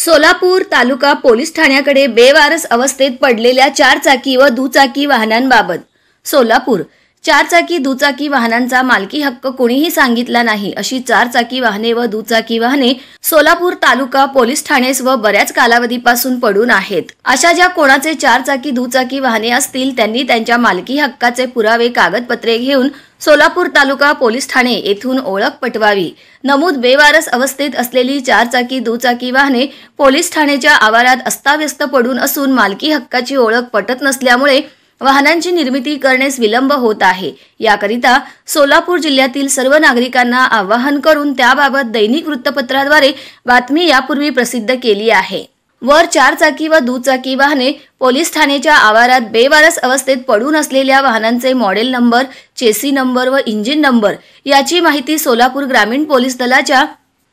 सोलापूर तालुका police ठाण्याकडे बेवारस अवस्थेत पडलेल्या चारचाकी व दुचाकी वाहनांबाबत सोलापूर चारचाकी दुचाकी वाहनांचा मालकी हक्क कोणीही सांगितला नाही अशी चारचाकी वाहने व दुचाकी वाहने सोलापूर तालुका पोलीस ठाणेस व बऱ्याच कालावधीपासून पडून आहेत। अशा ज्या कोणाचे चारचाकी दुचाकी वाहने असतील त्यांनी त्यांच्या मालकी हक्काचे पुरावे कागदपत्रे घेऊन सोलापूर तालुका पोलीस ठाणे येथून ओळख पटवावी। नमूद बेवारस अवस्थेत असलेली चारचाकी दुचाकी वाहने पोलीस ठाण्याच्या आवारात अस्ताव्यस्त पडून असून मालकी हक्काची ओळख पटत नसल्यामुळे वाहनांची निर्मिती करण्यास विलंब होत आहे। याकरिता सोलापूर जिल्ह्यातील सर्व नागरिकांना आवाहन करून त्याबाबत दैनिक वृत्तपत्राद्वारे बातमी यापूर्वी प्रसिद्ध केली आहे। वर चारचाकी व दुचाकी वाहने पोलीस ठाण्याच्या आवारात बेवारस अवस्थेत पडून असलेल्या वाहनांचे मॉडेल नंबर, चेसी नंबर व इंजिन नंबर याची माहिती सोलापूर ग्रामीण पोलीस दलाच्या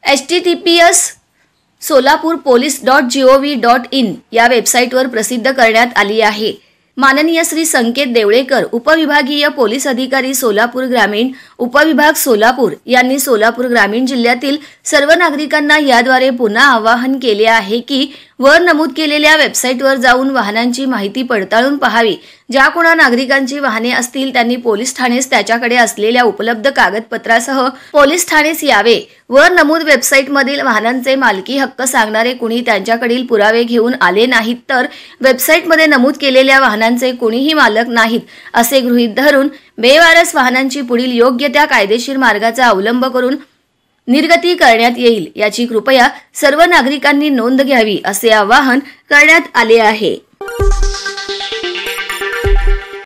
https://solapurpolice.gov.in या वेबसाईटवर प्रसिद्ध करण्यात आली आहे। माननीय श्री संकेत देवळेकर, उपविभागीय पोलीस अधिकारी सोलापूर ग्रामीण, उपविभाग सोलापूर यांनी सोलापूर ग्रामीण जिल्ह्यातील सर्व नागरिकांना याद्वारे पुन्हा आवाहन केले आहे की वर नमूद केलेल्या वेबसाईटवर जाऊन वाहनांची माहिती पडताळून पाहावी। ज्या कोणा नागरिकांची वाहने असतील त्यांनी पोलीस ठाणेस त्याच्याकडे असलेल्या उपलब्ध कागदपत्रासह पोलीस ठाणेस यावे। वर नमूद वेबसाईटमधील वाहनांचे मालकी हक्क सांगणारे कुणी त्यांच्याकडील पुरावे घेऊन आले नाहीत तर वेबसाईटमध्ये नमूद केलेल्या वाहनांचे कोणीही मालक नाहीत असे गृहीत धरून बेवारस वाहनांची पुढील योग्य त्या कायदेशीर मार्गाचा अवलंब करून निर्गती करण्यात येईल याची कृपया सर्व नागरिकांनी नोंद घ्यावी असे आवाहन करण्यात आले आहे।